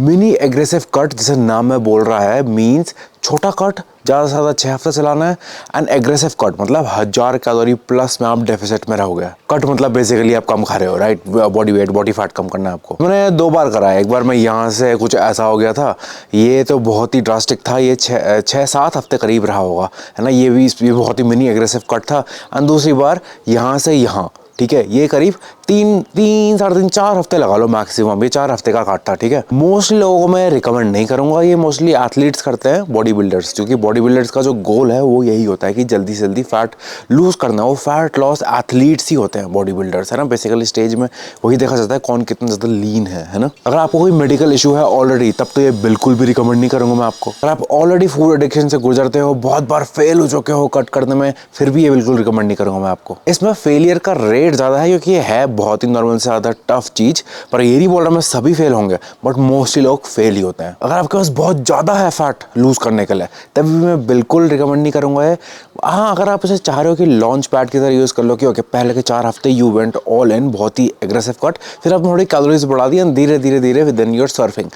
Mini aggressive cut, जैसे नाम में बोल रहा है, मीन्स छोटा कट, ज़्यादा से ज़्यादा 6 हफ्ते चलाना है। एंड एग्रेसिव कट मतलब 1000 कैलोरी प्लस में आप डेफिसिट में रहोगे। कट मतलब बेसिकली आप कम खा रहे हो, right, body weight, body fat कम करना है आपको। मैंने 2 बार करा है। एक बार मैं यहाँ से कुछ ऐसा हो गया था, ये तो बहुत ही ड्रास्टिक था, ये 6-7 हफ्ते करीब रहा होगा, है ना। ये बहुत ही मिनी एग्रेसिव कट था। एंड दूसरी बार यहाँ से यहाँ, ठीक है, ये करीब 3-4 हफ्ते लगा लो मैक्सिमम, ये 4 हफ्ते का काट था, ठीक है। मोस्टली लोगों को मैं रिकमेंड नहीं करूंगा, ये मोस्टली एथलीट्स करते हैं, बॉडी बिल्डर्स, क्योंकि बॉडी बिल्डर्स का जो गोल है वो यही होता है कि जल्दी से जल्दी फैट लूज करना। वो फैट लॉस एथलीट्स ही होते हैं, बॉडी बिल्डर्स, है ना। बेसिकली स्टेज में वही देखा जाता है कौन कितना ज़्यादा लीन है ना। अगर आपको कोई मेडिकल इशू है ऑलरेडी, तब तो ये बिल्कुल भी रिकमेंड नहीं करूंगा मैं आपको। अगर आप ऑलरेडी फूड एडिक्शन से गुजरते हो, बहुत बार फेल हो चुके हो कट करने में, फिर भी ये बिल्कुल रिकमेंड नहीं करूंगा मैं आपको। इसमें फेलियर का रेट ज़्यादा है, क्योंकि है बहुत ही नॉर्मल से ज़्यादा टफ चीज़। पर ये नहीं बोल रहा मैं सभी फेल होंगे, बट मोस्टली लोग फेल ही होते हैं। अगर आपके पास बहुत ज़्यादा है फैट लूज़ करने के लिए, तभी मैं बिल्कुल रिकमेंड नहीं करूँगा ये। हाँ, अगर आप इसे चाह रहे हो कि लॉन्च पैड की तरह यूज़ कर लो, कि ओके पहले के 4 हफ्ते यू वेंट ऑल इन, बहुत ही एग्रेसिव कट, फिर आप थोड़ी कैलोरीज बढ़ा दी, धीरे धीरे धीरे then you are surfing.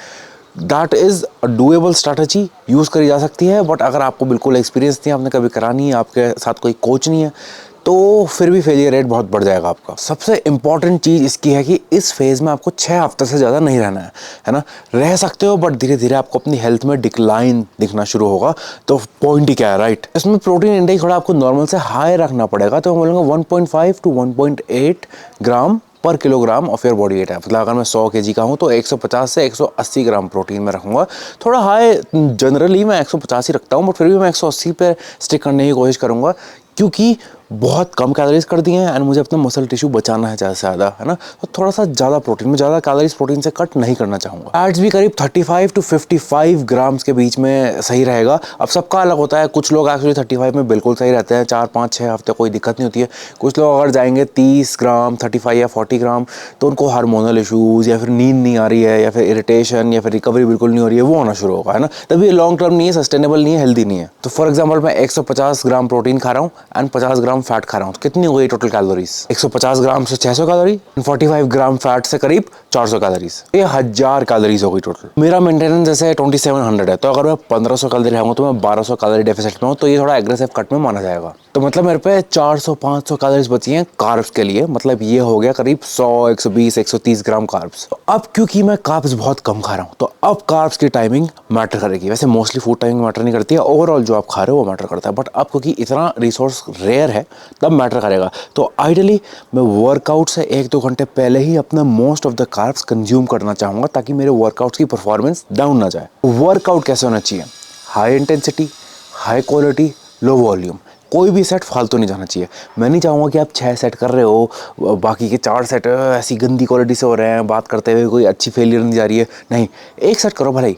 That is a doable strategy, use करी जा सकती है। बट अगर आपको बिल्कुल एक्सपीरियंस नहीं है, आपने कभी करा नहीं है, आपके साथ कोई कोच नहीं है, तो फिर भी फेलियर रेट बहुत बढ़ जाएगा आपका। सबसे इंपॉर्टेंट चीज़ इसकी है कि इस फेज़ में आपको 6 हफ्ते से ज़्यादा नहीं रहना है ना। रह सकते हो, बट धीरे धीरे आपको अपनी हेल्थ में डिक्लाइन दिखना शुरू होगा। तो पॉइंट ही क्या है, राइट। इसमें प्रोटीन इंटेक थोड़ा आपको नॉर्मल से हाई रखना पड़ेगा। तो मैं बोलूँगा 1.5 to 1.8 ग्राम पर kilogram of your body weight है। मतलब अगर मैं 100 kg का हूँ तो 150 से 180 ग्राम प्रोटीन में रखूँगा। थोड़ा हाई जनरली मैं 150 ही रखता हूँ, बट फिर भी मैं 180 पे स्टिक करने की कोशिश करूँगा, क्योंकि बहुत कम कैलोरीज कर दी हैं एंड मुझे अपना मसल टिश्यू बचाना है ज़्यादा से ज़्यादा, है ना। तो थोड़ा सा ज़्यादा प्रोटीन में, ज़्यादा कैलोरीज प्रोटीन से कट नहीं करना चाहूँगा। फैट्स भी करीब 35 to 55 ग्राम्स के बीच में सही रहेगा। अब सबका अलग होता है, कुछ लोग एक्चुअली 35 में बिल्कुल सही रहते हैं, 4-5-6 हफ्ते कोई दिक्कत नहीं होती है। कुछ लोग अगर जाएंगे 30 ग्राम, 35 या 40 ग्राम, तो उनको हार्मोनल इशूज़ या फिर नींद नहीं आ रही है, या फिर इरिटेशन, या फिर रिकवरी बिल्कुल नहीं हो रही है, वो होना शुरू होगा, है ना। तभी लॉन्ग टर्म नहीं है, सस्टेनेबल नहीं है, हेल्दी नहीं है। तो फॉर एग्जाम्पल मैं 150 ग्राम प्रोटीन खा रहा हूँ एंड 50 ग्राम फैट खा रहा हूँ, तो कितनी हो गई टोटल कैलोरीज? 150 ग्राम से 600 कैलोरी, 45 ग्राम फैट से करीब 400 कैलोरीज, ये 1000 कैलोरीज हो गई टोटल। मेरा मेंटेनेंस जैसे 2700 है, तो अगर मैं 1500 कैलोरी खाऊंगा तो मैं 1200 कैलोरी डेफिसिट में हूँ, तो ये थोड़ा एग्रेसिव कट में माना जाएगा। तो मतलब मेरे पे 400-500 कैलोरीज बची हैं कार्ब्स के लिए। मतलब ये हो गया करीब 100-120-130 ग्राम कार्ब्स। तो अब क्योंकि मैं कार्ब्स बहुत कम खा रहा हूँ, तो अब कार्ब्स की टाइमिंग मैटर करेगी। वैसे मोस्टली फूड टाइमिंग मैटर नहीं करती है, ओवरऑल जो आप खा रहे हो वो मैटर करता है, बट अब क्योंकि इतना रिसोर्स रेयर है तब मैटर करेगा। तो आइडियली मैं वर्कआउट से 1-2 घंटे पहले ही अपना most of the carbs consume करना चाहूँगा, ताकि मेरे वर्कआउट्स की परफॉर्मेंस डाउन ना जाए। वर्कआउट कैसे होना चाहिए? High intensity, high quality, low volume. कोई भी सेट फालतू नहीं जाना चाहिए। मैं नहीं चाहूँगा कि आप 6 सेट कर रहे हो, बाकी के 4 सेट ऐसी गंदी क्वालिटी से हो रहे हैं, बात करते हुए कोई अच्छी फेलियर नहीं जा रही है। नहीं, एक सेट करो भले,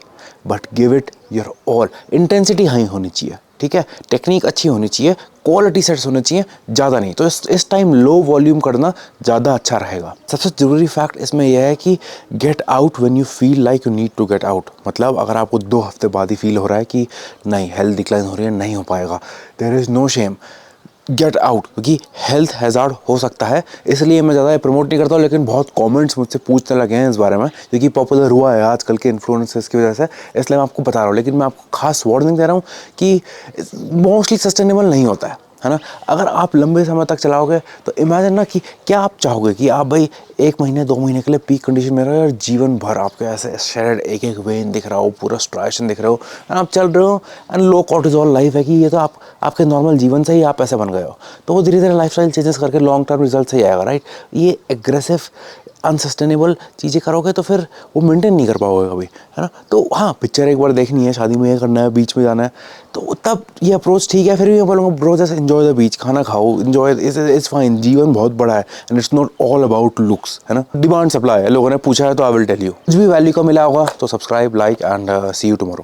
but give it your all. Intensity high होनी चाहिए, ठीक है, टेक्निक अच्छी होनी चाहिए, क्वालिटी सेट्स होने चाहिए, ज़्यादा नहीं। तो इस टाइम लो वॉल्यूम करना ज़्यादा अच्छा रहेगा। सबसे ज़रूरी फैक्ट इसमें यह है कि get out when you feel like you need to get out. मतलब अगर आपको 2 हफ्ते बाद ही फील हो रहा है कि नहीं, हेल्थ डिक्लाइन हो रही है, नहीं हो पाएगा, there is no shame, get out, क्योंकि हेल्थ हैज़ार्ड हो सकता है। इसलिए मैं ज़्यादा प्रमोट नहीं करता हूँ, लेकिन बहुत कमेंट्स मुझसे पूछने लगे हैं इस बारे में, क्योंकि पॉपुलर हुआ है आजकल के इन्फ्लुएंसर्स की वजह से, इसलिए मैं आपको बता रहा हूँ। लेकिन मैं आपको खास वार्निंग दे रहा हूँ कि मोस्टली सस्टेनेबल नहीं होता है ना। अगर आप लंबे समय तक चलाओगे तो इमेजिन ना कि क्या आप चाहोगे कि आप भाई 1 महीने 2 महीने के लिए पीक कंडीशन में रहो, और जीवन भर आपके ऐसे शेड एक वेन दिख रहा हो, पूरा स्ट्राइशन दिख रहे हो, एंड आप चल रहे हो एंड लो कॉर्टिजोल लाइफ है, कि ये तो आपके नॉर्मल जीवन से ही आप ऐसे बन गए हो। तो वो धीरे धीरे लाइफस्टाइल चेंजेस करके लॉन्ग टर्म रिजल्ट से ही आएगा, राइट। ये एग्रेसिव अनसस्टेनेबल चीज़ें करोगे तो फिर वो मेंटेन नहीं कर पाओगे कभी, है ना। तो हाँ, पिक्चर एक बार देखनी है, शादी में ये करना है, बीच में जाना है, तो तब ये अप्रोच ठीक है। फिर भी मैं बोलूँगा ब्रो, जैसे एंजॉय द बीच, खाना खाओ, एंजॉय, इट्स फाइन। जीवन बहुत बड़ा है and it's not all about looks, है ना। डिमांड सप्लाई है, लोगों ने पूछा है तो आई विल टेल यू। कुछ भी वैल्यू का मिला होगा तो subscribe, like and see you tomorrow.